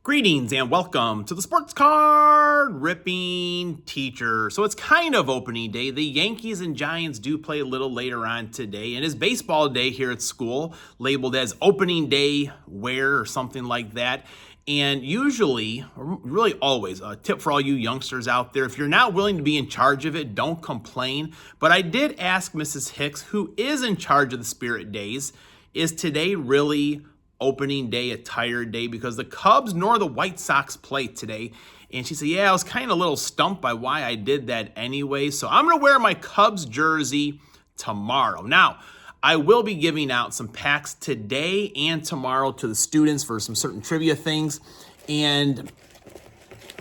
Greetings and welcome to the Sports Card Ripping Teacher. So it's kind of opening day. The Yankees and Giants do play a little later on today, and it's baseball day here at school, labeled as opening day wear or something like that. And usually, or really always, a tip for all you youngsters out there, if you're not willing to be in charge of it, don't complain. But I did ask Mrs. Hicks, who is in charge of the Spirit Days, is today really opening day, a tired day, because the Cubs nor the White Sox play today? And she said, yeah, I was kind of a little stumped by why I did that anyway. So I'm going to wear my Cubs jersey tomorrow. Now, I will be giving out some packs today and tomorrow to the students for some certain trivia things. And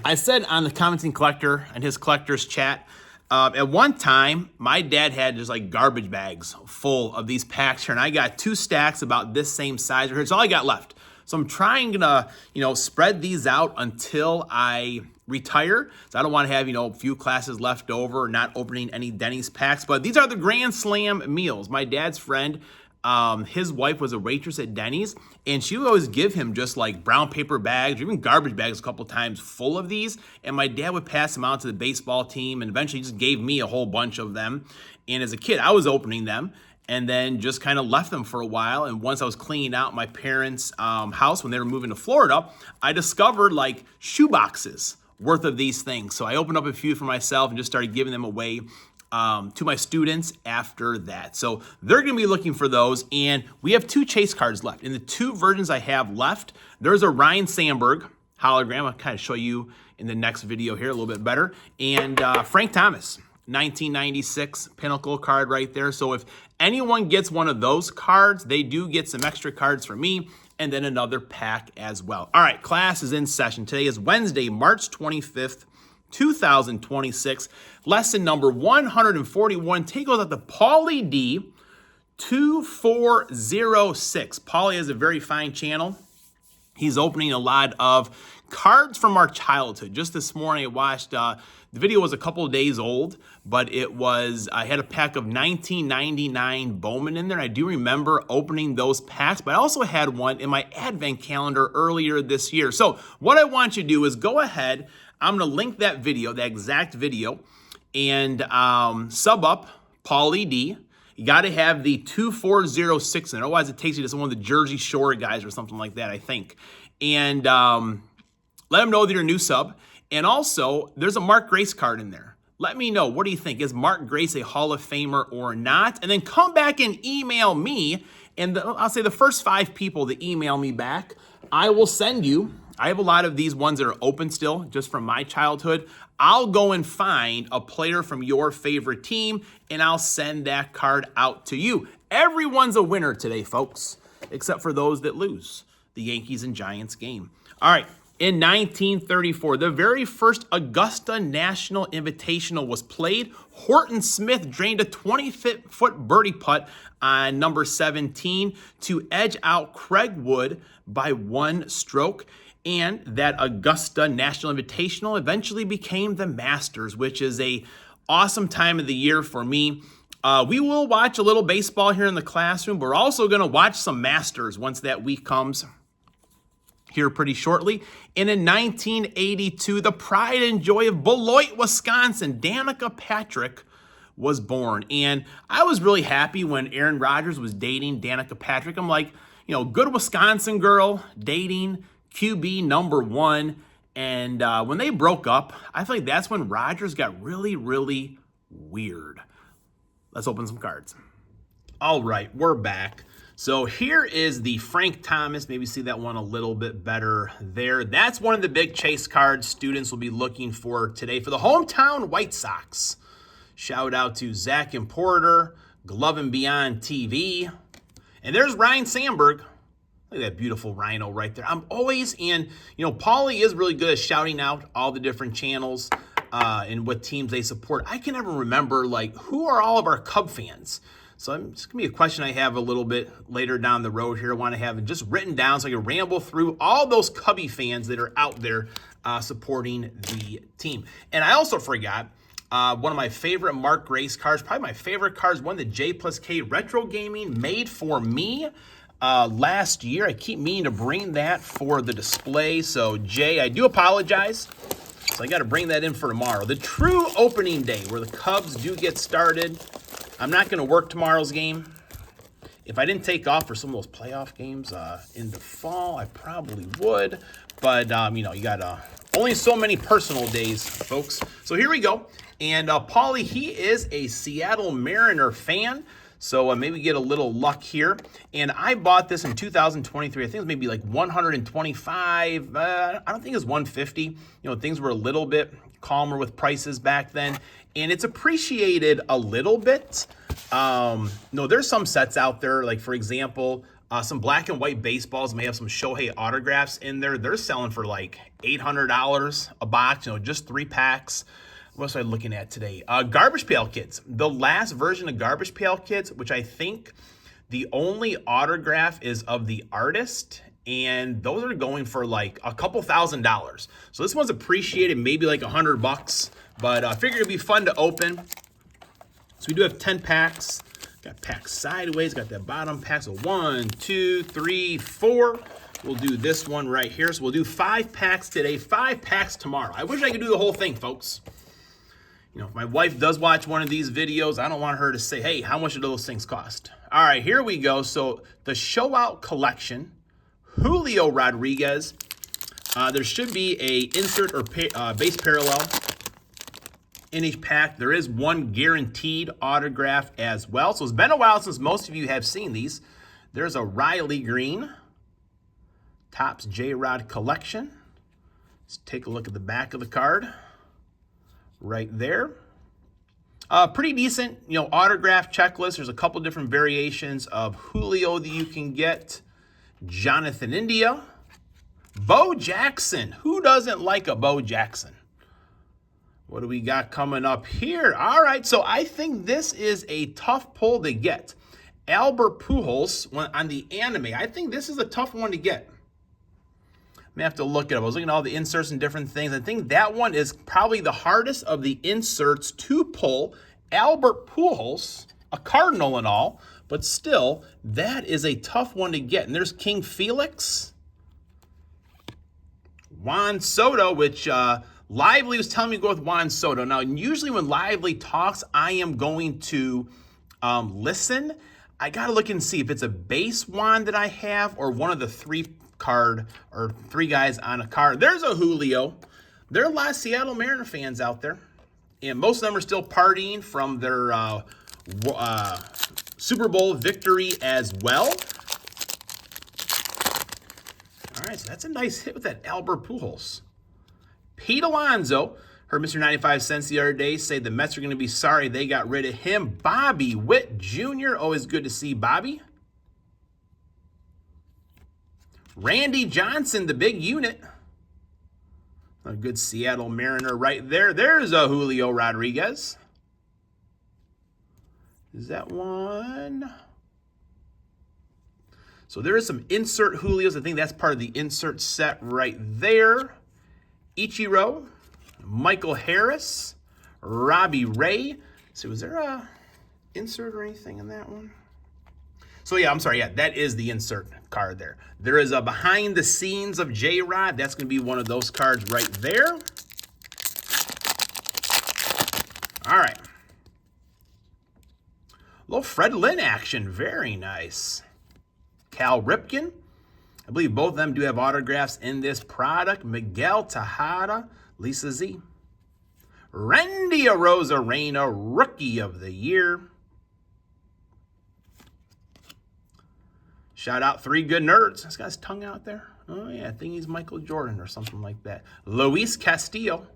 I said on the Commenting Collector and his collector's chat, at one time, my dad had just like garbage bags full of these packs here, and I got 2 stacks about this same size right here. It's all I got left. So I'm trying to, spread these out until I retire. So I don't want to have, a few classes left over, not opening any Denny's packs. But these are the Grand Slam meals. My dad's friend, his wife was a waitress at Denny's, and she would always give him just like brown paper bags or even garbage bags a couple times full of these. And my dad would pass them out to the baseball team, and eventually just gave me a whole bunch of them. And as a kid, I was opening them and then just kind of left them for a while. And once I was cleaning out my parents' house when they were moving to Florida, I discovered like shoe boxes worth of these things. So I opened up a few for myself and just started giving them away to my students after that. So they're going to be looking for those. And we have 2 chase cards left. In the 2 versions I have left, there's a Ryne Sandberg hologram. I'll kind of show you in the next video here a little bit better. And Frank Thomas, 1996 Pinnacle card right there. So if anyone gets one of those cards, they do get some extra cards for me and then another pack as well. All right, class is in session. Today is Wednesday, March 25th, 2026. Lesson number 141. Take a look at the Pauly D 2406. Pauly has a very fine channel. He's opening a lot of cards from our childhood. Just this morning I watched, the video was a couple of days old, but I had a pack of 1999 Bowman in there. I do remember opening those packs, but I also had one in my advent calendar earlier this year. So what I want you to do is go ahead. I'm going to link that video, that exact video, and sub up Pauly D. You got to have the 2406 in it. Otherwise, it takes you to one of the Jersey Shore guys or something like that, I think. And let them know that you're a new sub. And also, there's a Mark Grace card in there. Let me know. What do you think? Is Mark Grace a Hall of Famer or not? And then come back and email me. And I'll say the first 5 people that email me back, I will send you. I have a lot of these ones that are open still, just from my childhood. I'll go and find a player from your favorite team, and I'll send that card out to you. Everyone's a winner today, folks, except for those that lose the Yankees and Giants game. All right, in 1934, the very first Augusta National Invitational was played. Horton Smith drained a 20-foot birdie putt on number 17 to edge out Craig Wood by 1 stroke. And that Augusta National Invitational eventually became the Masters, which is a awesome time of the year for me. We will watch a little baseball here in the classroom, but we're also going to watch some Masters once that week comes here pretty shortly. And in 1982, the pride and joy of Beloit, Wisconsin, Danica Patrick was born. And I was really happy when Aaron Rodgers was dating Danica Patrick. I'm like, good Wisconsin girl dating QB number 1. And when they broke up, I feel like that's when Rodgers got really, really weird. Let's open some cards. All right, we're back. So here is the Frank Thomas. Maybe see that one a little bit better there. That's one of the big chase cards students will be looking for today for the hometown White Sox. Shout out to Zach and Porter, Glove and Beyond TV. And there's Ryne Sandberg. Look at that beautiful rhino right there. I'm always in, Pauly is really good at shouting out all the different channels and what teams they support. I can never remember, who are all of our Cub fans? So it's going to be a question I have a little bit later down the road here. I want to have it just written down so I can ramble through all those Cubby fans that are out there supporting the team. And I also forgot one of my favorite Mark Grace cards, probably my favorite cards, one that J+K Retro Gaming made for me. last year. I keep meaning to bring that for the display. So, Jay, I do apologize. So I got to bring that in for tomorrow. The true opening day where the Cubs do get started. I'm not going to work tomorrow's game. If I didn't take off for some of those playoff games in the fall, I probably would. But, you know, you got only so many personal days, folks. So here we go. And Pauly, he is a Seattle Mariner fan. So maybe get a little luck here. And I bought this in 2023. I think it was maybe like 125. I don't think it was 150. You know, things were a little bit calmer with prices back then. And it's appreciated a little bit. No, there's some sets out there, like for example, some black and white baseballs may have some Shohei autographs in there. They're selling for like $800 a box, you know, just 3 packs. What was I looking at today? Garbage Pail Kids. The last version of Garbage Pail Kids, which I think the only autograph is of the artist, and those are going for like a couple $1,000s. So this one's appreciated maybe like $100, but I figured it'd be fun to open. So we do have 10 packs. Got packs sideways, got that bottom pack. So 1, 2, 3, 4. We'll do this one right here. So we'll do 5 packs today, 5 packs tomorrow. I wish I could do the whole thing, folks. You know, if my wife does watch one of these videos, I don't want her to say, hey, how much do those things cost? All right, here we go. So the Show Out Collection, Julio Rodriguez. There should be a insert or base parallel in each pack. There is one guaranteed autograph as well. So it's been a while since most of you have seen these. There's a Riley Green, Topps J-Rod Collection. Let's take a look at the back of the card right there. Pretty decent, you know, autograph checklist. There's a couple different variations of Julio that you can get. Jonathan India, Bo Jackson. Who doesn't like a Bo Jackson? What do we got coming up here? All right, so I think this is a tough pull to get. Albert Pujols on the anime. I think this is a tough one to get. I'm gonna have to look it up. I was looking at all the inserts and different things. I think that one is probably the hardest of the inserts to pull. Albert Pujols, a Cardinal and all, but still, that is a tough one to get. And there's King Felix, Juan Soto, which Lively was telling me to go with Juan Soto. Now, usually when Lively talks, I am going to listen. I got to look and see if it's a base Juan that I have or one of the 3 card or 3 guys on a card. There's a Julio. There are a lot of Seattle Mariner fans out there, and most of them are still partying from their Super Bowl victory as well. All right, so that's a nice hit with that Albert Pujols. Pete Alonso, heard Mr. 95 Cents the other day say the Mets are going to be sorry they got rid of him. Bobby Witt Jr., always good to see Bobby. Randy Johnson, the big unit. A good Seattle Mariner right there. There's a Julio Rodriguez. Is that one? So there is some insert Julios. I think that's part of the insert set right there. Ichiro, Michael Harris, Robbie Ray. So was there a insert or anything in that one? So yeah, I'm sorry. Yeah, that is the insert card there. There is a behind the scenes of J-Rod. That's going to be one of those cards right there. All right. Little Fred Lynn action. Very nice. Cal Ripken. I believe both of them do have autographs in this product. Miguel Tejada, Lisa Z. Randy Arozarena, Rookie of the Year. Shout out 3 Good Nerds. This guy's tongue out there. Oh, yeah, I think he's Michael Jordan or something like that. Luis Castillo.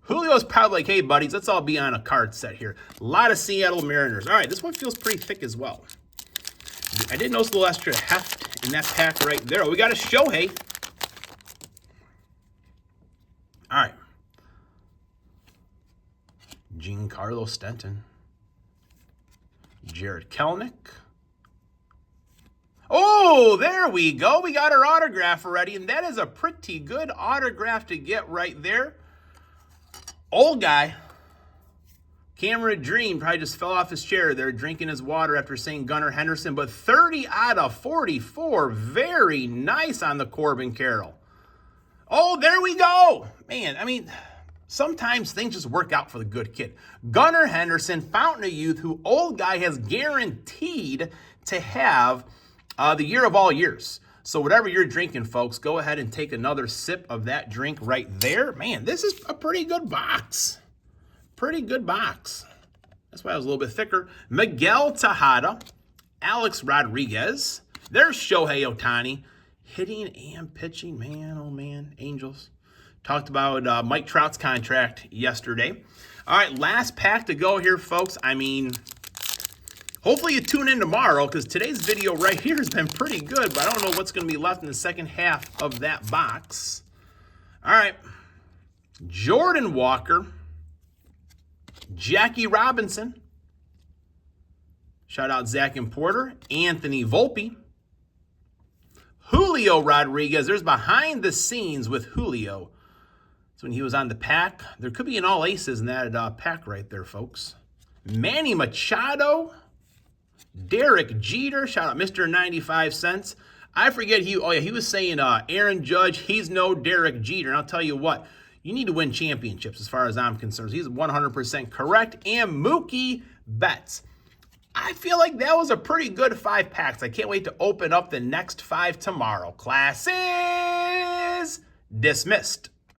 Julio's probably like, hey, buddies, let's all be on a card set here. A lot of Seattle Mariners. All right, this one feels pretty thick as well. I did notice a little extra heft in that pack right there. Oh, we got a Shohei. All right. Giancarlo Stanton. Jared Kelenic. Oh, there we go. We got our autograph already, and that is a pretty good autograph to get right there. Old guy. Cameron Dream probably just fell off his chair there drinking his water after saying Gunnar Henderson, but 30 out of 44. Very nice on the Corbin Carroll. Oh, there we go. Man, I mean, sometimes things just work out for the good kid. Gunnar Henderson, Fountain of Youth, who old guy has guaranteed to have the year of all years. So whatever you're drinking, folks, go ahead and take another sip of that drink right there. Man, this is a pretty good box. Pretty good box. That's why I was a little bit thicker. Miguel Tejada, Alex Rodriguez. There's Shohei Ohtani. Hitting and pitching, man, oh man, Angels. Talked about Mike Trout's contract yesterday. All right, last pack to go here, folks. I mean, hopefully you tune in tomorrow because today's video right here has been pretty good, but I don't know what's going to be left in the second half of that box. All right, Jordan Walker, Jackie Robinson, shout out Zach and Porter, Anthony Volpe, Julio Rodriguez. There's behind the scenes with Julio. That's when he was on the pack. There could be an all aces in that pack right there, folks. Manny Machado, Derek Jeter, shout out Mr. 95 cents. I forget he was saying Aaron Judge, he's no Derek Jeter. And I'll tell you what, you need to win championships as far as I'm concerned. He's 100% correct. And Mookie Betts. I feel like that was a pretty good 5 packs. I can't wait to open up the next 5 tomorrow. Class is dismissed.